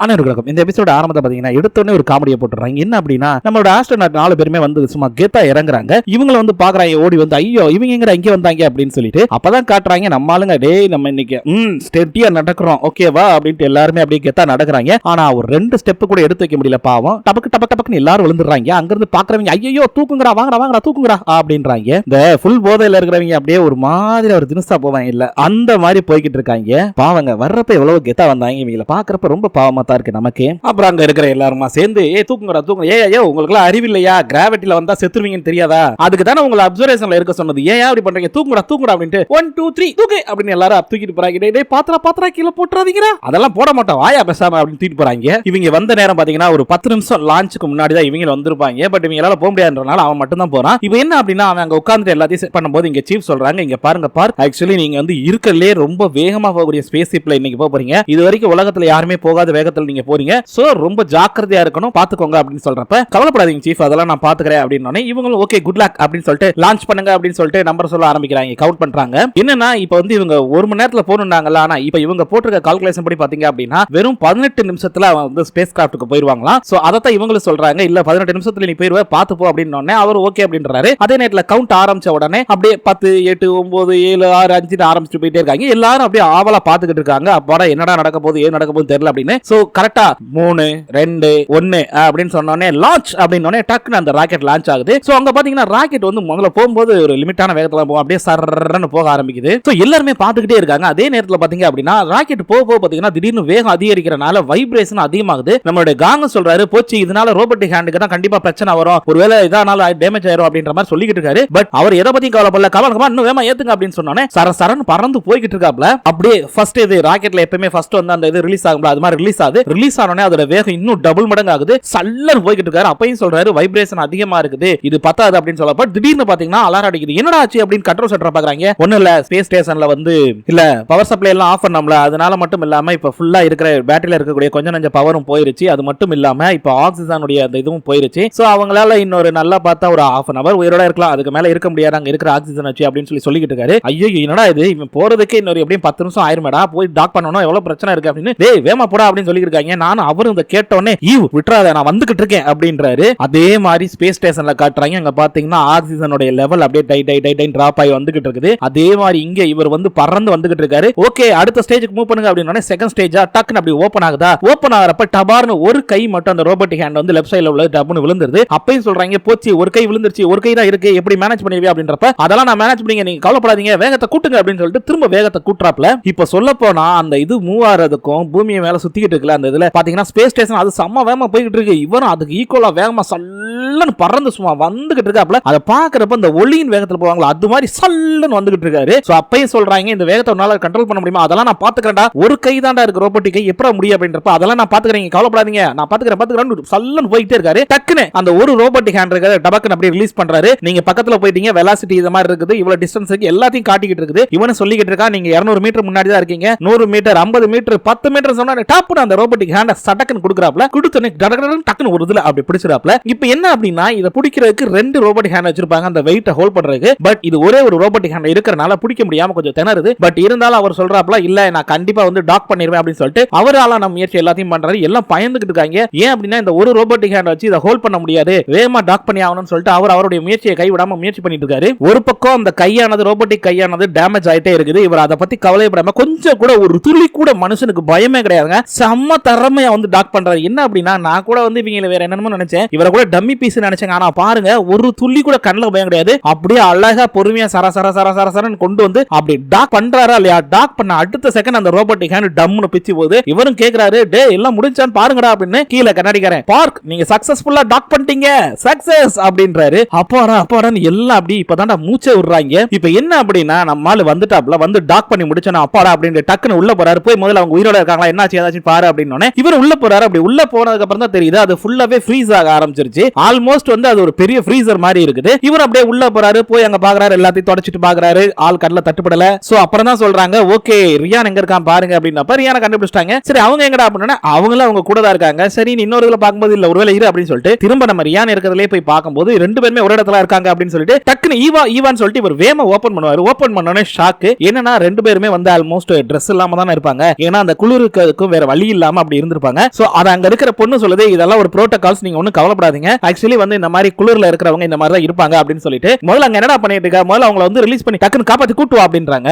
அனைவருக்கும் இந்த எபிசோட் ஆரம்பத்தை பாத்தீங்கன்னா எடுத்தோடனே ஒரு காமெடியை போட்டுறாங்க. என்ன அப்படின்னா நம்மளோட ஆஸ்ட்ரோநாட் 4 பேருமே வந்து சும்மா கெத்தா இறங்குறாங்க. இவங்க வந்து பாக்குறாங்க, ஓடி வந்து ஐயோ இவங்க எங்கடா இங்க வந்தாங்க அப்படின்னு சொல்லிட்டு அப்பதான் காட்டுறாங்க நம்ம ஆளுங்க டேய் நம்ம இன்னைக்கு ஸ்டெட்டியா நடக்கிறோம் ஓகேவா அப்படின்ட்டு எல்லாருமே அப்படியே கெத்தா நடக்கிறாங்க. ஆனா ஒரு 2 ஸ்டெப் கூட எடுத்து வைக்க முடியல பாவம். டபக்கு டபக்கு டபக்குன்னு எல்லாரும் விழுந்துடுறாங்க. அங்க இருந்து பாக்குறவங்க ஐயோ தூக்குங்கடா வாங்கடா வாங்கடா தூக்குங்கடா அப்படின்றாங்க. இந்த ஃபுல் போதையில இருக்கிறவங்க அப்படியே ஒரு மாதிரி ஒரு தினுசா போவாங்க இல்ல அந்த மாதிரி போய்கிட்டு இருக்காங்க. பாவங்க வர்றப்ப எவ்வளவு கெத்தா வந்தாங்க. இவங்களை பாக்குறப்ப ரொம்ப பாவமா தான் இருக்கு நமக்கு. அப்புறம் அங்க இருக்கிற எல்லாருமா சேர்ந்து தூக்குங்கடா தூக்குங்க. ஏ உங்களுக்கு அறிவு இல்லையா? கிராவிட்டில வந்தா செத்துருவீங்கன்னு தெரியாதா? அதுக்கு தானே உங்களை அப்சர்வேஷன்ல இருக்க சொன்னது. ஏன் அப்படி பண்றீங்க? தூக்குங்கடா தூக்குங்கடா அப்படின்ட்டு 1 2 3 தூக்கு அப்படின்னு எல்லாரும் தூக்கிட்டு போறாங்க. டேய் பாத்திரா கீழே போட்டுறாதீங்கடா. அதெல்லாம் போட மாட்டோம் வாயா பேசாம அப்படின்னு தூக்கிட்டு போறாங்க. இவங்க வந்த நேரம் பாத்தீங்கன்னா ஒரு 10 நிமிஷம் லான்ச்சுக்கு முன்னாடி தான் இவங்க வந்திருப்பாங்க. பட் இவங்களால போக முடியாதுன்றனால அவன் மட்டும் தான் போறான். இப்போ என்ன அப்படின்னா அவன் அங்க உட்கார்ந்து எல்லாத்தையும் செட் பண்ணும்போது இங்க சீஃப் சொல்றாங்க, இங்க பாருங்க ஆக்சுவலி நீங்க வந்து இருக்கறதுலே ரொம்ப வேகமா போகக்கூடிய ஸ்பேஸ் ஷிப்ல இன்னைக்கு போறீங்க. இது வரைக்கும் உலகத்துல யாருமே போகாத வேகத்துல நீங்க போறீங்க. சோ ரொம்ப ஜாக்கிரதையா இருக்கணும், பாத்துக்கோங்க அப்படின்னு சொல்றப்ப கவலைப்படாதீங்க சீஃப் அதெல்லாம் நான் பாத்துக்கிறேன் அப்படின்னு இவங்களும் ஓகே குட் லக் அப்படின்னு சொல்லிட்டு லான்ச் பண்ணுங்க அப்படின்னு சொல்லிட்டு நம்பர் சொல்ல ஆரம்பிக்கிறாங்க. கவுண்ட் பண்றாங்க. என்னன்னா இப்போ வந்து இவங்க 1 மணி நேரத்துல போகணும்னாங்கல்ல. ஆனா இப்போ இவங்க போட்டிருக்க கால்குலேஷன் படி பாத்தீங்க அப்படின்னா வெறும் 18 நிமிஷத்துல வந்து ஸ்பேஸ் கிராஃப்ட்டுக்கு போயிருவாங்களாம். சோ அதத்தான் இவங்களும் சொல்றாங்க, இல்ல 18 நிமிஷத்துல நீ போயிருவ பாத்து போ அப்படின்னு அவர் ஓகே அப்படின்றாரு. அதே நேரத்துல கவுண்ட் ஆரம்பிச்ச உடனே அப்படியே 10 8 9 7 6 5 ஆரம்பிச்சு போயிட்டே இருக்காங்க. எல்லாரும் அப்படியே ஆவலா பாத்துக்கிட்டு இருக்காங்க. அப்போட என்னடா நடக்க போகுது ஏன் நடக்க போகுது தெரியல அப்படின்னு. சோ கரெக்டா 3 2 1 அப்படின்னு சொன்னோனே லான்ச் அப்படினோனே டக்குன்னு அந்த ராக்கெட் லான்ச் ஆகுது. சோ அங்க பாத்தீங்கன்னா ராக்கெட் வந்து முதல்ல போகும்போது ஒரு லிமிட்டான வேகத்துல போகும், அப்படியே சர்றன்னு போக ஆரம்பிக்குது. சோ எல்லாருமே பாத்துக்கிட்டே இருக்காங்க. அதே நேரத்துல பாத்தீங்க அப்படின்னா ராக்கெட் போக பாத்தீங்கன்னா திடீர்னு வேகம் அதிகரிக்கிறனால வைப்ரேஷன் அதிகமாகுது. நம்மளுடைய காங்க சொல்றாரு போச்சு இதனால ரோபோட்டிக் ஹேண்டுக்கு தான் கண்டிப்பா பிரச்சனை வரும், ஒருவேளை இதனால டேமேஜ் ஆயிரும் அப்படின்ற மாதிரி சொல்லிக்கிட்டு இருக்காரு. பட் அவர் எதை பத்தி கவலைப்படல. கவனம் இன்னும் வேகமா ஏத்துங்க அப்படின்னு சொன்னோனே சரசரன்னு பறந்து போய்கிட்டு இருக்காப்ல. அப்படியே ஃபர்ஸ்ட் இது ராக்கெட்ல எப்பவுமே ஃபர்ஸ்ட் வந்து அந்த இது ரிலீஸ் ஆகும்ல அது மாதிரி ரிலீஸ் ஆகுது. ரிலீஸ் ஆனோனே அதோட வேகம் இன்னும் டபுள் மடங்கு ஆகுது. சல்லன்னு போய்கிட்டு இருக்காரு. அப்பயும் சொல்றாரு வைப்ரேஷன் அதிகமா இருக்குது, இது பத்தாது அப்படின்னு சொல்லப்ப திடீர்னு பாத்தீங்கன்னா அலாரம் அடிக்குது. என்னடா ஆச்சு அப்படின்னு கண்ட்ரோல் சென்டர் பாக்குறாங்க. ஒண்ணு இல்ல ஸ்பேஸ் ஸ்டேஷன்ல வந்து இல்ல பவர் சப்ளை எல்லாம் ஆஃப் பண்ணோம்ல அதனால மட்டும் இல்லாம இப்ப ஃபுல்லா இருக்கிற பேட்டரியில இருக்கக்கூடிய கொஞ்சம் நஞ்ச பவரும் போயிருச்சு. அது மட்டும் இல்லாம இப்ப ஆக்சிஜனுடைய அந்த இதுவும் போயிருச்சு. சோ அவங்களால இன்னொரு நல்லா பார்த்தா ஒரு half an hour உயிரோட இருக்கலாம், அதுக்கு மேல இருக்க முடியாது அங்க இருக்கிற ஆக்சிஜன் வச்சு அப்படின்னு சொல்லிக்கிட்டு இருக்காரு. ஐயோ என்னடா இது இவன் போறதுக்கு இன்னொரு எப்படியும் 10 நிமிஷம் ஆயிருமேடா, போய் டாக் பண்ணணும் எவ்வளவு பிரச்சனை இருக்கு அப்படின்னு டேய் வேமா போடா அப்படின்னு சொல்லி இருக்காங்க. நானும் அவரும் இந்த கேட்டோடனே விட்டுறாத நான் வந்துகிட்டு இருக்கேன் அப்படின்றாரு. அதே மாதிரி ஸ்பேஸ் ஸ்டேஷன்ல காட்டுறாங்க. அங்க பாத்தீங்கன்னா ஆக்சிஜனுடைய லெவல் அப்படியே டை டை டை டை டிராப் ஆகி வந்துகிட்டு இருக்குது. அதே மாதிரி இங்க இவர் வந்து பறந்து வந்துகிட்டு இருக்காரு. ஓகே அடுத்த ஸ்டேஜுக்கு மூவ் பண்ணுங்க அப்படின்னா செகண்ட் ஸ்டேஜா டக்குன்னு அப்படி ஓபன் ஆகுதா. ஓபன் ஆகிறப்ப டபார்னு ஒரு கை மட்டும் அந்த ரோபோட்டிக் ஹேண்ட் வந்து லெஃப்ட் சைடுல உள்ள டப்புன்னு விழுந்துருது. அப்பயும் சொல்றாங்க போச்சு ஒரு கை விழுந்துருச்சு, ஒரு கை தான் இருக்கு, எப்படி மேனேஜ் பண்ணுவீங்க அப்படின்றப்ப அதெல்லாம் நான் மேனேஜ் பண்ணீங்க, நீங்க கவலைப்படாதீங்க வேகத்தை கூட்டுங்க அப்படின்னு சொல்லிட்டு திரும்ப வேகத்தை கூட்டுறாப்ல. இப்ப சொல்ல போனா அந்த இது மூவ் ஆறதுக்கும் பூமியை மேல சுத்திக்கிட்டு இருக்குல்ல அந்த இதுல பாத்தீங்கன்னா ஸ்பேஸ் ஸ்டேஷன் அது செம்ம வேகமா போய்கிட்டு இருக்கு. இவரும் அதுக்கு ஈக்குவலா வேகமா சல்லன்னு பறந்து சும்மா வந்துகிட்டு இருக்காப்ல. அதை பாக்குறப்ப இந்த ஒளியின் வேகத்துல போவாங்களா அது மாதிரி சல்லன்னு வந்துகிட்டு இருக்காரு. சோ அப்பயும் சொல்றாங்க இந்த வேகத்தை உன்னால கண்ட்ரோல் பண்ண முடியுமா? அதெல்லாம் நான் பாத்துக்கிறேன்டா, ஒரு கை தான்டா இருக்கு ரோபோட்டிக் கை எப்படி முடியும் அப்படின்றப்ப அதெல்லாம் நான் பாத்துக்கிறேன் கவலைப்படாதீங்க நான் பாத்துக்கிறேன் சல்லன்னு போயிட்டே இருக்காரு. டக்குன்னு அந்த ஒரு ரோபோட்டிக் ஹேண்ட் இருக்கு டபக்குன்னு அப்படியே ரிலீஸ் பண்றாரு. நீங்க பக்கத்துல போயிட்டீங்க வெலாசிட்டி இது மாதிரி இருக்குது, இவ்வளவு டிஸ்டன்ஸ் இருக்கு எல்லாத்தையும் காட்டிக்கிட்டு இருக்குது. இவனு சொல்லிக்கிட்டு இருக்கான் நீங்க 200 மீட்டர் முன்னாடி தான் இருக்கீங்க, 100 மீட்டர் 50 மீட்டர் 10 மீட்டர் சொன்னா டாப்னு அந்த ரோபோட்டிக் ஹேண்ட் சடக்குன்னு கொடுக்குறாப்ல. கொடுத்தனே டக்குன்னு ஒரு இதுல அப்படி பிடிச்சிராப்ல. இப்போ என்ன அப்படின்னா இத பிடிக்கிறதுக்கு 2 ரோபோட்டிக் ஹேண்ட் வச்சிருப்பாங்க அந்த வெயிட்ட ஹோல்ட் பண்றதுக்கு. பட் இது ஒரே ஒரு ரோபோட்டிக் ஹேண்ட் இருக்கறனால பிடிக்க முடியாம கொஞ்சம் திணறுது. பட் இருந்தாலும் அவர் சொல்றாப்ல இல்ல நான் கண்டிப்பா வந்து டாக் பண்ணிடுவேன் அப்படின்னு சொல்லிட்டு அவரால நம்ம முயற்சி எல்லாத்தையும் பண்றாரு. எல்லாம் பயந்துகிட்டு இருக்காங்க. ஏன் அப்படின்னா இந்த ஒரு ரோபோட்டிக் ஹேண்ட் வச்சு இத ஹோல்ட் பண்ண முடியாது, வேகமா டாக் பண்ணி ஆகணும்னு சொல்லிட்டு அவர் அவருடைய முயற்சியை கைவிடாம முயற்சி பண்ணிட்டு இருக்காரு. ஒரு பக்கம் அந்த கையானது ரோபோட்டிக் கையானது டேமேஜ் ஆயிட்டே இருக்குது. இவர் அதை பத்தி கவலைப்படாம கொஞ்சம் கூட ஒரு துளி கூட மனுஷனுக்கு பயமே கிடையாதுங்க, செம்ம திறமையா வந்து டாக் பண்றாரு. என்ன அப்படின்னா நான் கூட வந்து இவங்க வேற என்னமோ நினைச்சேன், இவரை கூட டம்மி பீஸ் நினைச்சேன். ஆனா பாருங்க ஒரு துளி கூட கண்ணுல பயம் கிடையாது, அப்படியே அழகா பொறுமையா சரசரன்னு கொண்டு வந்து அப்படி டாக் பண்றாரா இல்லையா. டாக் பண்ண அடுத்த செகண்ட் அந்த ரோபோட்டிக் ஹேண்ட் டம்னு பிச்சு போகுது. இவரும் கேக்குறாரு டே எல்லாம் முடிஞ்சான்னு பாருங்கடா அப்படின்னு. கீழே கண்ணாடிக்காரன் பார்க் நீங்க சக்சஸ்ஃபுல்லா டாக் பண்ணிட்டீங்க சக்சஸ் அப்படின்றாரு. அப்பாடான்னு எல்லாம் அப்படி இப்பதான்டா மூச்சை விடுறாங்க. இப்ப என்ன அப்படின்னா நம்ம ஆளு வந்துட்டாப்ல வந்து டாக் பண்ணி முடிச்சா அப்பாடா அப்படின்னு டக்குன்னு உள்ள போறாரு. போய் முதல்ல அவங்க உயிரோட இருக்காங்களா என்னாச்சு ஏதாச்சும் பாரு அப்படின்னு இவர் உள்ள போறாரு. அப்படி உள்ள போனதுக்கு அப்புறம் தான் தெரியுது அது ஃபுல்லாவே ஃப்ரீஸ் ஆக ஆரம்பிச்சிருச்சு. ஆல்மோஸ்ட் வந்து அது ஒரு பெரிய ஃப்ரீசர் மாதிரி இருக்குது. இவர் அப்படியே உள்ள போறாரு. போய் அங்க பாக்குறாரு எல்லாத்தையும் தொடச்சிட்டு பாக்குறாரு. ஆள் கடல தட்டுப்படல. சோ அப்புறம் தான் சொல்றாங்க ஓகே ரியான் எங்க இருக்கான் பாருங்க அப்படின்னா ரியானை கண்டுபிடிச்சிட்டாங்க. சரி அவங்க எங்கடா அப்படின்னா அவங்களும் அவங்க கூட தான் இருக்காங்க. சரி இன்னொரு இதுல பாக்கும்போது இல்ல ஒருவேளை இரு அப்படின்னு சொல்லிட்டு திரும்ப நம்ம ரியான் இருக்கிறதுலே போய் பார்க்கும்போது 2 பேருமே ஒரு இடத்துல இருக்காங்க அப்படின்னு சொல்லிட்டு டக்குன்னு ஈவான்னு சொல்லிட்டு இவர் வேமா ஓபன் பண்ணுவாரு. ஓபன் பண்ணோனே ஷாக்கு. என்னன்னா 2 பேருமே வந்து ஆல்மோஸ்ட் ட்ரெஸ் இல்லாம தானே இருப்பாங்க. ஏன்னா அந்த குளிருக்கு வேற வழி இல்லாம இல்லாம அப்படி இருந்திருப்பாங்க. சோ அத அங்க இருக்கிற பொண்ணு சொல்லுது, இதெல்லாம் ஒரு புரோட்டோகால்ஸ், நீங்க ஒன்னும் கவலைப்படாதீங்க, ஆக்சுவலி வந்து இந்த மாதிரி குளிர்ல இருக்கிறவங்க இந்த மாதிரி தான் இருப்பாங்க அப்படின்னு சொல்லிட்டு முதல்ல அங்க என்னடா பண்ணிட்டு இருக்க, முதல்ல அவங்கள வந்து ரிலீஸ் பண்ணி டக்குன்னு காப்பாத்தி கூட்டு வா அப்படின்றாங்க.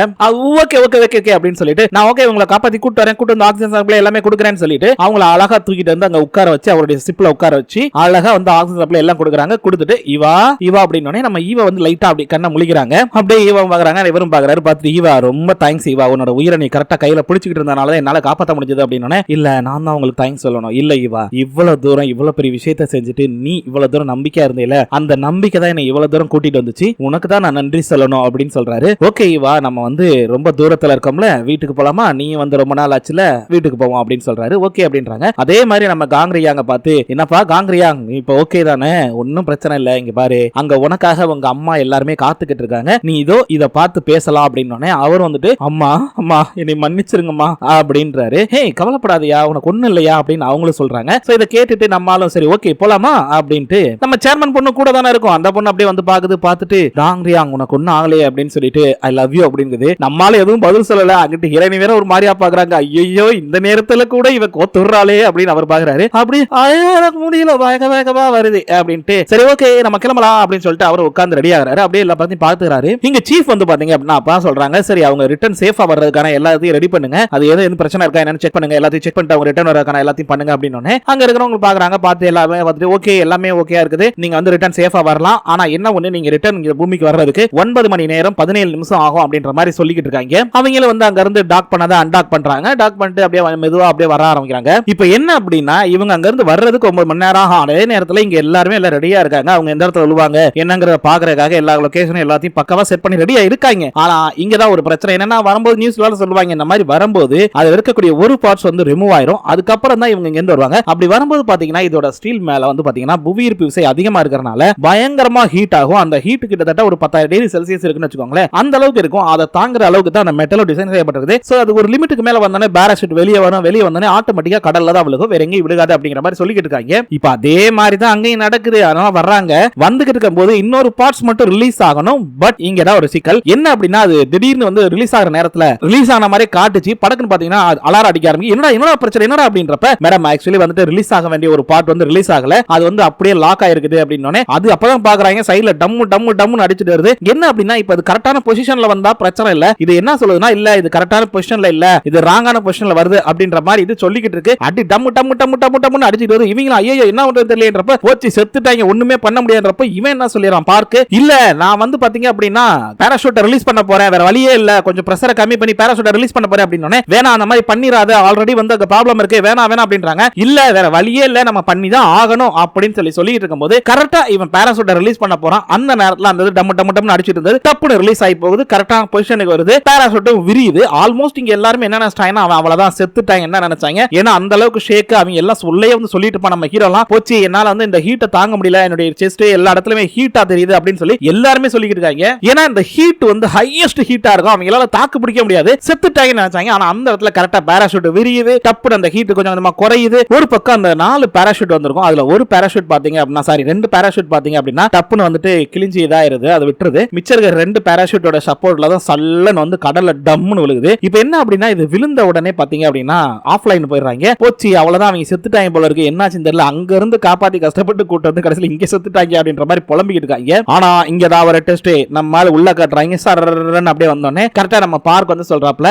ஓகே ஓகே ஓகே ஓகே அப்படின்னு சொல்லிட்டு நான் ஓகே உங்களை காப்பாத்தி கூட்டு வரேன், கூட்டு வந்து ஆக்சிஜன் சப்ளை எல்லாமே கொடுக்குறேன்னு சொல்லிட்டு அவங்கள அழகா தூக்கிட்டு வந்து அங்க உட்கார வச்சு அவருடைய சிப்ல உட்கார வச்சு அழகா வந்து ஆக்சிஜன் சப்ளை எல்லாம் கொடுக்குறாங்க. கொடுத்துட்டு ஈவா ஈவா அப்படின்னு நம்ம ஈவா வந்து லைட்டா அப்படி கண்ணை முழிக்கிறாங்க. அப்படியே ஈவா பாக்குறாங்க, இவரும் பாக்குறாரு. பார்த்துட்டு ஈவா ரொம்ப தேங்க்ஸ் ஈவா, உன்னோட உயிரை நீ கரெக்டா கையில பிடிச்சிட்டு இருந்தனால என்னால காப்பாற்ற முடிஞ்சது அப்படின்னு. இல்ல நான் தான் உங்களுக்கு தேங்க்ஸ் சொல்லணும். இல்ல ஈவா, இவ்வளவு தூரம் இவ்வளவு பெரிய விஷயத்தை செஞ்சுட்டு நீ இவ்வளவு தூரம் நம்பிக்கையா இருந்தீல, அந்த நம்பிக்கை தான் என்ன இவ்வளவு தூரம் கூட்டிட்டு வந்துச்சு, உனக்கு தான் நான் நன்றி சொல்லணும் அப்படின்னு சொல்றாரு. ஓகே ஈவா, நம்ம வந்து ரொம்ப தூரத்துல இருக்கோம்ல, வீட்டுக்கு போலாமா, நீ வந்து ரொம்ப நாள் ஆச்சுல, வீட்டுக்கு போவோம் அப்படின்னு சொல்றாரு. ஓகே அப்படின்றாங்க. அதே மாதிரி நம்ம காங்கிரியாங்க பார்த்து, என்னப்பா காங்கிரியாங் இப்ப ஓகே தானே, ஒன்னும் பிரச்சனை இல்ல, இங்க பாரு அங்க உனக்காக உங்க அம்மா எல்லாருமே காத்துக்கிட்டு இருக்காங்க, நீ இதோ இத பார்த்து பேசலாம் அப்படின்னு. அவர் வந்துட்டு அம்மா அம்மா என்னை மன்னிச்சிருங்கம்மா அப்படின்றாரு. ஹே கவலைப்படாதயா, உனக்கு ஒண்ணு இல்லையா அப்படின்னு அவங்களும் சொல்றாங்க. சோ இத கேட்டுட்டு நம்மாலும் சரி ஓகே போலாமா அப்படின்ட்டு நம்ம சேர்மன் பொண்ணு கூட தானே இருக்கும், அந்த பொண்ணு அப்படியே வந்து பாக்குது. பார்த்துட்டு காங்கிரியாங் உனக்கு ஒன்னும் ஆகலையே அப்படின்னு சொல்லிட்டு ஐ லவ் யூ அப்படிங்குது. நம்மால எதுவும் பதில் சொல்லல. அங்கிட்டு ஹீரோயினி வேற ஒரு மாதிரியா பாக்குறாங்க. ஐயோ இந்த நேரத்துல கூட இவ கோத்துறாளே அப்படின்னு அவர் பாக்குறாரு. அப்படி எனக்கு முடியல, வேக வேகமா வருது அப்படின்ட்டு சரி ஓகே நம்ம கிளம்பலாம் அப்படின்னு சொல்லிட்டு அவர் உட்கார்ந்து ரெடி ஆகுறாரு. அப்படியே எல்லா பத்தியும் பாத்துக்கிறாரு. இங்க சீஃப் வந்து பாத்தீங்க அப்படின்னா அப்பா சொல்றாங்க, சரி அவங்க ரிட்டர்ன் சேஃபா வர்றதுக்கான எல்லாத்தையும் ரெடி பண்ணுங்க, அது எதுவும் பிரச்சனை இருக்கா என்னன்னு செக் பண்ணுங்க, எல்லாத்தையும் செக் பண்ணிட்டு அவங்க ரிட்டர்ன் வரதுக்கான எல்லாத்தையும் பண்ணுங்க அப்படின்னு. அங்க இருக்கிறவங்க பாக்குறாங்க, பார்த்து எல்லாமே வந்துட்டு ஓகே எல்லாமே ஓகேயா இருக்குது, நீங்க வந்து ரிட்டர்ன் சேஃபா வரலாம். ஆனா என்ன ஒண்ணு, நீங்க ரிட்டர்ன் பூமிக்கு வர்றதுக்கு 9 மணி நேரம் 17 நிமிஷம் ஆகும் அப்படின்ற மாதிரி சொல்லிக்கிட்டு இருக்காங்க. அவங்கள வந்து அங்க இருந்து டாக் பண்ணாத அன்டாக் பண்றாங்க. டாக் பண்ணிட்டு அப்படியே மெதுவா அப்படியே வர ஆரம்பிக்கிறாங்க. இப்போ என்ன அப்படின்னா இவங்க அங்க இருந்து வர்றதுக்கு 9 மணி நேரம் ஆகும். அதே நேரத்துல இங்க எல்லாருமே எல்லாம் ரெடியா இருக்காங்க. அவங்க எந்த இடத்துல விழுவாங்க என்னங்கறத பாக்குறதுக்காக எல்லா லொகேஷனும் எல்லாத்தையும் பக்கவா செட் பண்ணி ரெடியா இருக்காங்க. ஆனா இங்க தான் ஒரு பிரச்சனை என்னன்னா, வரும்போது நியூஸ்ல சொல்லுவாங்க இந்த மாதிரி வரும்போது அதுல இருக்கக்கூடிய ஒரு பார்ட்ஸ் வந்து ரிமூவ் ஆயிரும். அதுக்கப்புறம் தான் இவங்க இங்க இருந்து வருவாங்க. அப்படி வரும்போது பாத்தீங்கன்னா இதோட ஸ்டீல் மேல வந்து பாத்தீங்கன்னா புவியீர்ப்பு விசை அதிகமா இருக்கறனால பயங்கரமா ஹீட் ஆகும். அந்த ஹீட் கிட்டத்தட்ட ஒரு 10,000 டிகிரி செல்சியஸ் இருக்குன்னு வச்சுக்கோங்களேன். அந்த அளவுக்கு இருக்கும். அதை தாங்குற அளவுக்கு தான் அந்த மெட்டல் டிசைன் செய்யப்பட்டிருக்கு. சோ அது ஒரு லிமிட்டுக்கு மேல வந்தானே பேராசூட் வெளியே வரும். வெளியே வந்தானே ஆட்டோமேட்டிக்கா கடல்ல தான் விழுகும், வேற எங்கேயும் விழுகாது அப்படிங்கிற மாதிரி சொல்லிக்கிட்டு இருக்காங்க. இப்ப அதே மாதிரி தான் அங்கேயும் நடக்குது. அதனால வர்றாங்க. வந்துகிட்டு இருக்கும்போது இன்னொரு பார்ட்ஸ் மட்டும் ரிலீஸ் ஆகணும். பட் இங்க தான் ஒரு சிக்கல் என்ன அப்படின்னா, அது திடீர்னு வந்து ரிலீஸ் ஆகிற நேரத்துல ரிலீஸ் ஆன மாதிரி காட்டுச்சு. படக்குன்னு பாத்தீங்கன்னா அலாரம் அடிக்க ஆரம்பிக்கும். என்னடா பிரச்சனை என்னடா அப்படின்றப்ப மேடம் ஆக்சுவலி வந்துட்டு ரிலீஸ் ஆக வேண்டிய ஒரு பார்ட் வந்து ரிலீஸ் ஆகல, அது வந்து அப்படியே லாக் ஆயிருக்குது அப்படின்னோனே அது அப்பதான் பாக்குறாங்க சைடுல டம்மு டம்மு டம்முன்னு அடிச்சிட்டு வருது. என்ன அப்படின்னா இப்ப அது கரெக்டான பொசிஷன்ல வந்தா பிரச்சனை இல்ல, இது என்ன சொல்லுதுன்னா இல்ல இது கரெக்டான பொசிஷன்ல இல்ல, இது ராங்கான பொசிஷன்ல வருது அப்படின்ற மாதிரி இது சொல்லிக்கிட்டு இருக்கு. அடி டம்மு டம்மு டம்மு டம்மு டம்முன்னு அடிச்சிட்டு வருது. இவங்க ஐயோ என்ன பண்றது தெரியலன்றப்ப போச்சு செத்துட்டாங்க, ஒண்ணுமே பண்ண முடியாதுன்றப்ப இவன் என்ன சொல்லிறான் பார்க்கு, இல்ல நான் வந்து பாத்தீங்க அப்படின்னா பாராசூட்டை ரிலீஸ் பண்ண போறேன், வேற வழியே இல்ல, கொஞ்சம் பிரஷரை கம்மி பண்ணி பாராசூட்டை ரிலீஸ் பண்ண போறேன் அப்படின்னோனே வேணா அந்த மாதிரி பண்ணிராத, ஆல்ரெடி வந்து அங்க ப்ராப்ளம் இருக்கு, வேணா வேணா அப்படின்றாங்க. இல்ல வேற வழியே இல்ல, நம்ம பண்ணி தான் ஆகணும் அப்படின்னு சொல்லிட்டு இருக்கும்போது கரெக்டா இவன் பாராசூட்டை ரிலீஸ் பண்ண போறான். அந்த நேரத்துல அந்த டம்மு டம்மு டம்னு அடிச்சிட்டு இருந்தது டப்புன்னு ரிலீஸ் ஆகி போகுது. கரெக்டான பொசிஷனுக்கு வருது. பாராசூட்டும் விரியுது. ஆல்மோஸ்ட் இங்க எல்லாரும் என்ன நினைச்சாங்கன்னா அவன் அவ்வளவுதான் செத்துட்டாங்க என்ன நினைச்சாங்க. ஏன்னா அந்த அளவுக்கு ஷேக் அவங்க எல்லாம் சொல்லே வந்து சொல்லிட்டு இருப்பான் நம்ம ஹீரோலாம், போச்சு என்னால வந்து இந்த ஹீட்டை தாங்க முடியல, என்னுடைய செஸ்ட் எல்லா இடத்துலயுமே ஹீட்டா தெரியுது அப்படின்னு சொல்லி எல்லாருமே சொல்லிக்கிட்டு இருக்காங்க. ஏன்னா இந்த ஹீட் வந்து ஹையஸ்ட் ஹீட்டா இருக்கும், அவங்களால தாக்கு பிடிக்க முடியாது, செத்துட்டாங்கன்னு நினைச்சாங்க. ஆனா அந்த இடத்துல கரெக்டா பாராசூட் விரியுது. டப்புன்னு அந்த ஹீட் கொஞ்சம் கொஞ்சமா குறையுது. ஒரு பக்கம் அந்த 4 பாராசூட் வந்திருக்கும். அதுல ஒரு பாராசூட் பாத்தீங்க அப்படின்னா 2 பாராசூட் பாத்தீங்க அப்படின்னா டப்புன்னு வந்துட்டு கிழிஞ்சி இதாயிருது, அது விட்டுருது. மிச்சம் இருக்கிற 2 பாராசூட்டோட சப்போர்ட்ல தான் சல்லன்னு வந்து கடல்ல டம்முன்னு விழுகுது. இப்போ என்ன அப்படின்னா இது விழுந்த உடனே பாத்தீங்க அப்படின்னா ஆஃப்லைன் போயிடுறாங்க. போச்சு அவ்வளவுதான் அவங்க செத்துட்டாங்க போல இருக்கு, என்னாச்சுன்னு தெரியல, அங்க இருந்து காப்பாத்தி கஷ்டப்பட்டு கூட்டு வந்து கடைசியில் இங்க செத்துட்டாங்க அப்படின்ற மாதிரி புலம்பிக்கிட்டு இருக்காங்க. ஆனா இங்க தான் ஒரு டெஸ்ட் நம்ம உள்ள காட்டுறாங்க. சார் அப்படியே வந்தோடனே கரெக்டா நம்ம பார்க் வந்து சொல்றாப்ல,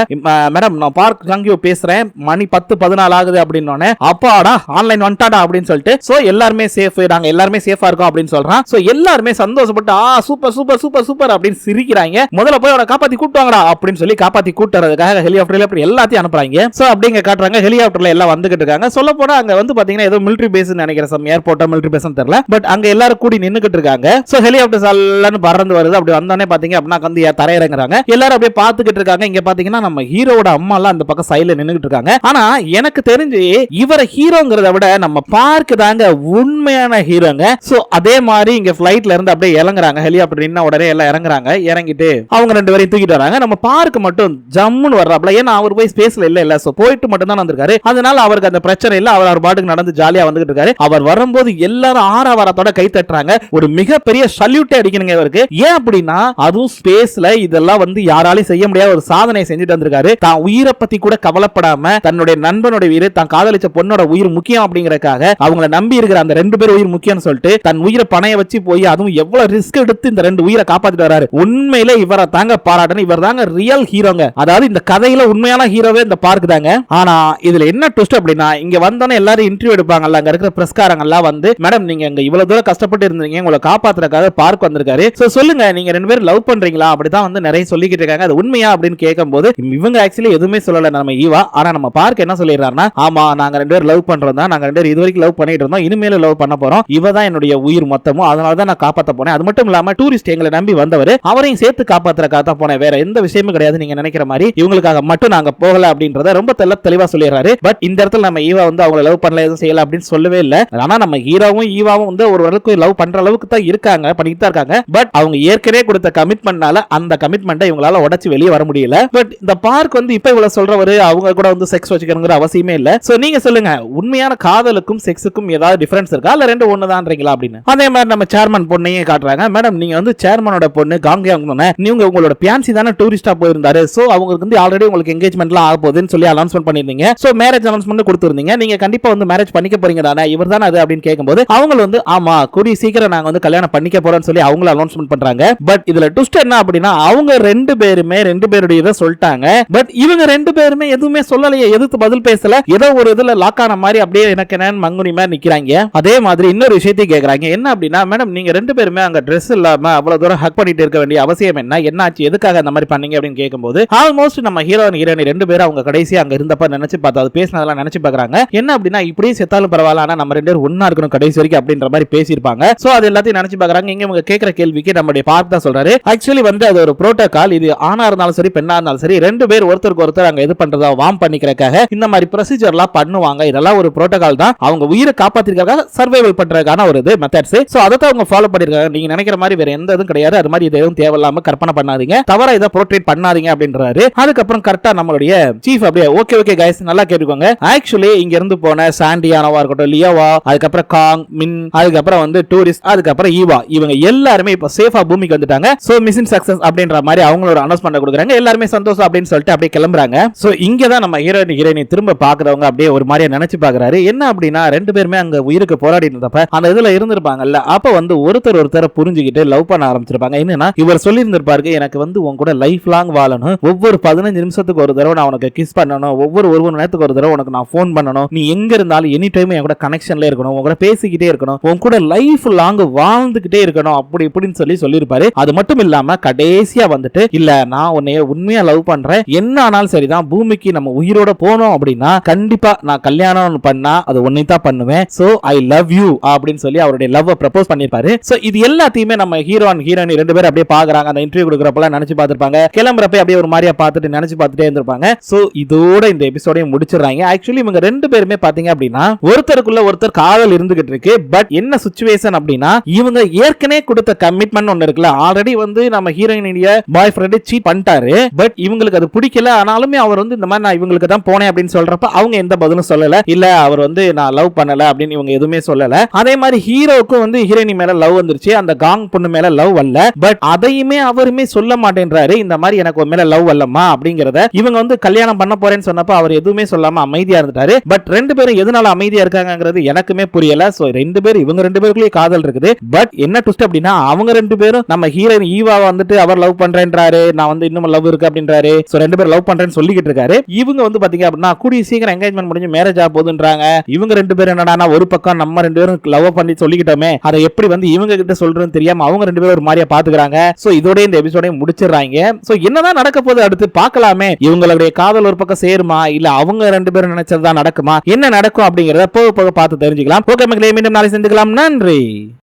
மேடம் நான் பார்க் ஜாங்கியோ பேசுறேன், மணி 10-14 ஆகுது அப்படின்னோடனே அப்பாடா ஆன்லைன் வந்துட்டாடா அப்படின்னு சொல்லிட்டு சோ எல்லாருமே சேஃப், நாங்க எல்லாருமே சேஃபா இருக்கோம் அப்படின்னு சொல்றான். சோ எல்லாருமே சந்தோஷப்பட்டு சூப்பர் சூப்பர் சூப்பர் சூப்பர் அப்படின்னு சிரிக்கிறாங்க. முதல்ல போய் அவரை காப்பாத்தி கூட்டுவாங்கடா அப்படின்னு சொல்லி காப்பாத்தி கூட்டுறதுக்காக ஹெலிகாப்டர்ல அப்படி எல்லாத்தையும் அனுப்புறாங்க. சோ அப்படிங்க காட்டுறாங்க ஹெலிகாப்டர்ல எல்லாம் வந்துகிட்டு இருக்காங்க. சொல்ல போனா அங்க வந்து பாத்தீங்கன்னா ஏதோ மிலிட்டரி பேஸ் நினைக்கிறேன், சம் ஏர்போர்ட்டா மிலிட்டரி பேஸ் தெரியல, பட் அங்க எல்லாரும் கூடி நின்னுகிட்டு இருக்காங்க. சோ ஹெலிகாப்டர்ஸ் எல்லாம் பறந்து வருது. அப்படி வந்தோடனே பாத்தீங்க அப்படின்னா வந்து தரையிறங்குறாங்க. எல்லாரும் அப்படியே பாத்துக்கிட்டு இருக்காங்க. இங்க பாத்தீங்கன்னா நம்ம ஹீரோட அம்மா எல்லாம் அந்த பக்கம் சைடுல நின்னுகிட்டு இருக்காங்க. ஆனா எனக்கு தெரிஞ்சு இவர ஹீரோங்கிறத விட நம்ம பார்க் தாங்க உண்மையான ஹீரோங்க. சோ அதே மாதிரி இங்க ஃளைட்ல இருந்து அப்படியே இறங்குறாங்க. ஹெலிகாப்டர் நின்ன உடனே எல்லாம் இறங்குறாங்க. இறங்கிட்டு அவங்க 2 பேரையும் தூக்கிட்டு வராங்க. நம்ம பார்க் மட்டும் ஜம்முன்னு வர்றாப்ல, ஏன்னா அவர் போய் ஸ்பேஸ்ல இல்ல சோ போயிட்டு மட்டும் தான் வந்திருக்காரு. அதனால அவருக்கு அந்த பிரச்சனை இல்ல, அவர் பாட்டுக்கு நடந்து ஜாலியா வந்துகிட்டு இருக்காரு. அவர் வரும்போது எல்லாரும் ஆரவாரத்தோட கை தட்டுறாங்க. ஒரு மிகப்பெரிய சல்யூட் அடிக்கணுங்க இவருக்கு. ஏன் அப்படின்னா அதுவும் ஸ்பேஸ்ல இதெல்லாம் வந்து யாராலையும் செய்ய முடியாத ஒரு சாதனை செஞ்சுட்டு வந்திருக்காரு. தான் உயிரை பத்தி கூட கவலைப்படாம தன்னுடைய நண்பனோட உயிர், தான் காதலிச்ச பொண்ணோட உயிர் முக்கியம் அப்படிங்கறதுக்காக அவங்கள நம்பி இருக்கிற அந்த 2 பேர் உயிர் முக்கியம்னு சொல்லிட்டு தன் உயிரை பணைய வச்சு போய் அதுவும் எவ்வளவு ரிஸ்க் எடுத்து இந்த 2 உயிரை காப்பாத்திட்டு வராரு. உண்மையிலே இவரை தாங்க பாராட்டணும். இவர் தாங்க ரியல் ஹீரோங்க. அதாவது இந்த கதையில உண்மையான ஹீரோவே இந்த பார்க் தாங்க. ஆனா இதுல என்ன ட்விஸ்ட் அப்படின்னா, இங்க வந்தோன்னே எல்லாரும் இன்டர்வியூ எடுப்பாங்கல்ல, அங்க இருக்கிற பிரஸ்காரங்க எல்லாம் வந்து, மேடம் நீங்க இங்க இவ்வளவு தூரம் கஷ்டப்பட்டு இருந்தீங்க, உங்களை காப்பாத்துறதுக்காக பார்க் வந்திருக்காரு, சோ சொல்லுங்க நீங்க 2 பேரும் லவ் பண்றீங்களா? அப்படிதான் வந்து நிறைய சொல்லிக்கிட்டு இருக்காங்க. அது உண்மையா அப்படின்னு கேட்கும்போது இவங்க ஆக்சுவலி எதுவுமே சொல்லல நம்ம ஈவா. ஆனா நம்ம பார்க் என்ன சொல்லிடுறாருன்னா, ஆமா நாங்க 2 பேரும் லவ் பண்றோம் தான், நாங்க 2 பேரும் இது வரைக்கும் லவ் பண்ணிட்டு இருந்தோம், இனிமேல லவ் பண்ண போறோம், இவ தான் என்னுடைய உயிர் மொத்தமும், அதனால தான் நான் காப்பாத்த போனேன். அது மட்டும் இல்லாம டூரிஸ்ட் எங்களை நம்பி வந்தவர், அவரையும் சேர்த்து காப்பாத்துறதுக்காக தான் போனேன், வேற எந்த விஷயமும் கிடையாது, நீங்க நினைக்கிற மாதிரி இவங்களுக்காக மட்டும் நாங்க போகல அப்படின்றத ரொம்ப தெளிவா சொல்லிடுறாரு. பட் இந்த இடத்துல நம்ம ஈவா வந்து அவங்க லவ் பண்ணல, எதுவும் செய்யல அப்படின்னு சொல்லவே இல்ல. ஆனா நம்ம ஹீரோவும் ஈவாவும் வந்து ஒரு அளவுக்கு லவ் பண்ற அளவுக்கு தான் இருக்காங்க, பண்ணிட்டு தான் இருக்காங்க. பட் அவங்க ஏற்கனவே கொடுத்த கமிட்மெண்ட்னால அந்த கமிட்மெண்ட்டை இவங்களால உடைச்சு வெளியே வர முடியல. பட் இந்த பார்க் வந்து இப்ப இவ்வளவு சொல்றவரு அவங்க கூட வந்து செக்ஸ் வச்சுக்கணுங்கிற அவசியமே இல்ல. சோ நீங்க சொல்லுங்க, உண்மையான காதலுக்கும் செக்ஸுக்கும் ஏதாவது டிஃபரன்ஸ் இருக்கா, இல்ல ரெண்டு ஒண்ணுதான்றீங்களா அப்படின்னு. அதே மாதிரி நம்ம சேர்மன் பொண்ணையே காட்டுறாங்க. மேடம் நீங்க வந்து சேர்மனோட பொண்ணு காங்கியாங் தானே, நீங்க உங்களோட பியான்சி தானே டூரிஸ்டா போயிருந்தாரு, சோ அவங்களுக்கு வந்து ஆல்ரெடி உங்களுக்கு என்கேஜ்மெண்ட்லாம் ஆக போகுதுன்னு சொல்லி அனௌன்ஸ்மெண்ட் பண்ணிருந்தீங்க, சோ மேரேஜ் அனௌன்ஸ்மெண்ட் கொடுத்திருந்தீங்க, நீங்க கண்டிப்பா வந்து மேரேஜ் பண்ணிக்க போறீங்க தானே, இவர் தானே அது அப்படின்னு கேட்கும்போது அவங்க வந்து ஆமா கூடிய சீக்கிரம் நாங்க வந்து கல்யாணம் பண்ணிக்க போறோம்னு சொல்லி அவங்க அனௌன்ஸ்மெண்ட் பண்றாங்க. பட் இதுல ட்விஸ்ட் என்ன அப்படின்னா, அவங்க 2 பேருமே 2 பேருடைய இதை சொல்லிட்டாங்க. பட் இவங்க 2 பேருமே எதுவுமே சொல்லலையே, எதுக்கு பதில் பேசல, ஏதோ ஒரு இதுல லாக் ஆன மாதிரி அப்படியே எனக்கு என்னன்னு மங்குனி மாதிரி நிக்கிறாங்க. அதே மாதிரி இன்னொரு விஷயத்தை கேக்குறாங்க. என்ன அப்படின்னா, மேடம் நீங்க 2 பேருமே அங்க ட்ரெஸ் இல்லாம அவ்வளவு தூரம் ஹக் பண்ணிட்டு இருக்க வேண்டிய அவசியம் என்ன, என்னாச்சு, எதுக்காக அந்த மாதிரி பண்ணீங்க அப்படின்னு கேட்கும்போது ஆல்மோஸ்ட் நம்ம ஹீரோயின் 2 பேரும் அவங்க கடைசி அங்க இருந்தப்ப நினைச்சு பார்த்தா அது பேசினதெல்லாம் நினைச்சு பாக்குறாங்க. என்ன அப்படின்னா, இப்படியே செத்தாலும் பரவாயில்ல, ஆனா நம்ம 2 பேரும் ஒண்ணா இருக்கணும் கடைசி வரைக்கும் அப்படின்ற மாதிரி பேசியிருப்பாங்க. சோ அது எல்லாத்தையும் நினைச்சு பாக்குறாங்க. இங்க இவங்க கேட்கிற கேள்விக்கு நம்மளுடைய பார்க் தான் சொல்றாரு, ஆக்சுவலி வந்து அது ஒரு புரோட்டோகால், இது ஆணா இருந்தாலும் சரி பெண்ணா இருந்தாலும் சரி 2 பேர் ஒருத்தருக்கு ஒருத்தர் அங்க இது பண்றதா வார்ம் பண்ணிக்கிறதுக்காக இந்த மாதிரி ப்ரொசீஜர்லாம் பண்ணுவாங்க. இதெல்லாம் ஒரு புரோட்டோகால் தான், அவங்க உயிரை காப்பாத்திருக்காங்க, சர்வைவல் பண்றதுக்கான ஒரு இது மெத்தட்ஸ். சோ அதை தான் அவங்க ஃபாலோ பண்ணிருக்காங்க. நீங்க நினைக்கிற மாதிரி வேற எந்த இதுவும் கிடையாது, அது மாதிரி எதுவும் தேவையில்லாம கற்பனை பண்ணாதீங்க, தவறா இதை போர்ட்ரேட் பண்ணாதீங்க அப்படின்றாரு. அதுக்கப்புறம் கரெக்டா நம்மளுடைய சீஃப் அப்படியே ஓகே கைஸ் நல்லா கேட்டுக்கோங்க, ஆக்சுவலி இங்க இருந்து போன சாண்டியானவா இருக்கட்டும், லியோவா, அதுக்கப்புறம் காங், மின், அதுக்கப்புறம் வந்து டூரிஸ்ட், அதுக்கப்புறம் ஈவா, இவங்க எல்லாருமே இப்ப சேஃபா பூமிக்கு வந்துட்டாங்க. சோ மிஷன் சக்சஸ் அப்படின்ற மாதிரி அவங்களோட அனௌன்ஸ்மெண்ட் கொடுக்குறாங்க. எல்லாருமே சந்தோஷம் அப்படின்னு சொல்லிட்டு அப்படியே கிளம்புறாங்க. சோ இங்க தான் நம்ம ஹீரோயினி திரும்ப பாக்குறவங்க அப்படியே ஒரு மாதிரியா நினைச்சு பாக்குறாரு. என்ன அப்படின்னா, 2 பேருமே அங்க உயிருக்கு போராடி இருந்தப்ப அந்த இதுல இருந்திருப்பாங்கல்ல, அப்ப வந்து ஒருத்தர் புரிஞ்சுக்கிட்டு லவ் பண்ண ஆரம்பிச்சிருப்பாங்க. என்னன்னா, இவர் சொல்லி இருந்திருப்பாரு, எனக்கு வந்து உன் கூட லைஃப் லாங் வாழணும், ஒவ்வொரு 15 நிமிஷத்துக்கு ஒரு தடவை நான் உனக்கு கிஸ் பண்ணணும், ஒவ்வொரு நேரத்துக்கு ஒரு தடவை உனக்கு நான் போன் பண்ணணும், நீ எங்க இருந்தாலும் எனி டைம் என் கூட கனெக்ஷன்ல இருக்கணும், உன் கூட பேசிக்கிட்டே இருக்கணும், உன் கூட லைஃப் லாங் வாழ்ந்துகிட்டே இருக்கணும் அப்படி இப்படின்னு சொல்லியிருப்பாரு. அது மட்டும் இல்லாம கடைசியா வந்துட்டு, இல்ல நான் உன்னைய உண்மையா லவ் பண்றேன், என்ன ஆனாலும் சரிதான், பூமிக்கு நம்ம உயிரோட போனோம் அப்படின்னா கண்டிப்பா நான் கல்யாணம் பண்ணா அது உன்னை தான் பண்ணுவேன், சோ ஐ லவ் யூ அப்படின்னு சொல்லி அவருடைய லவ் ப்ரப்போஸ் பண்ணிருப்பாரு. சோ இது எல்லாத்தையுமே நம்ம ஹீரோயின் 2 பேர் அப்படியே பாக்குறாங்க. அந்த இன்டர்வியூ கொடுக்கறப்ப நினைச்சு பார்த்திருப்பாங்க, கிளம்புறப்ப அப்படியே ஒரு மாதிரியா பார்த்துட்டு நினைச்சு பார்த்துட்டே இருந்திருப்பாங்க. சோ இதோட இந்த எபிசோடையும் முடிச்சிடறாங்க. ஆக்சுவலி இவங்க 2 பேருமே பாத்தீங்க அப்படின்னா ஒருத்தருக்குள்ள ஒருத்தர் காதல் இருந்துகிட்டு இருக்கு. பட் என்ன சிச்சுவேஷன் அப்படின்னா, இவங்க ஏற்கனவே கொடுத்த கமிட்மெண்ட் ஒன்னு இருக்குல்ல, ஆல்ரெடி வந்து நம்ம ஹீரோயினுடைய பாய் ஃப்ரெண்ட் சீட் பண்ணிட்டாரு. பட் இவங்களுக்கு அது பிடிக்கல, ஆனாலுமே அவர் வந்து இந்த மாதிரி நான் இவங்களுக்கு தான் போனேன் அப்படின்னு சொல்றப்ப அவங்க எந்த பதிலும் சொல்லல, இல்ல அவர் வந்து நான் லவ் பண்ணல அப்படின்னு இவங்க எதுவுமே சொல்லல. அதே மாதிரி ஹீரோக்கும் வந்து ஹீரோயினி மேல லவ் வந்துருச்சு, அந்த காங் பொண்ணு மேல லவ் வரல. பட் அதையுமே அவருமே சொல்ல மாட்டேன்றாரு, இந்த மாதிரி எனக்கு மேல லவ் வரலமா அப்படிங்கறத. இவங்க வந்து கல்யாணம் பண்ண போறேன்னு சொன்னப்ப அவர் எதுவுமே சொல்லாம அமைதியா இருந்துட்டாரு. பட் 2 பேரும் எதனால அமைதியா இருக்காங்கிறது எனக்குமே புரியல. சோ 2 பேரும் இவங்க 2 பேருக்குள்ளே காதல் இருக்குது. பட் என்ன ட்விஸ்ட் அப்படின்னா, அவங்க 2 பேரும் நம்ம ஹீரோயின் ஈவா வந்துட்டு அவர் லவ் பண்றேன்றாரு, நான் வந்து இன்னும் லவ் இருக்கு அப்படின்றாரு. சோ 2 பேரும் லவ் பண்றேன்னு சொல்லிக்கிட்டு இருக்காரு. இவங்க வந்து பாத்தீங்க அப்படின்னா கூடிய சீக்கிரம் என்கேஜ்மெண்ட் முடிஞ்சு மேரேஜ் ஆக போகுதுன்றாங்க. இவங்க 2 பேரும் என்னடா ஒரு பக்கம் நம்ம 2 பேரும் லவ் பண்ணி சொல்லிக்கிட்டோமே, அதை எப்படி வந்து இவங்க கிட்ட சொல்றதுன்னு தெரியாம அவங்க 2 பேரும் ஒரு மாதிரியா பாத்துக்கிறாங்க. சோ இதோட இந்த எபிசோடை முடிச்சிடுறாங்க. சோ என்னதான் நடக்க போகுது அடுத்து பார்க்கலாமே. இவங்களுடைய காதல் ஒரு பக்கம் சேருமா, இல்ல அவங்க 2 பேரும் நினைச்சதுதான் நடக்குமா, என்ன நடக்கும் அப்படிங்கறத போக போக பார்த்து தெரிஞ்சுக்கலாம். ஓகே மக்களே, மீண்டும் நாளை சந்திக்கலாம். நன்றி.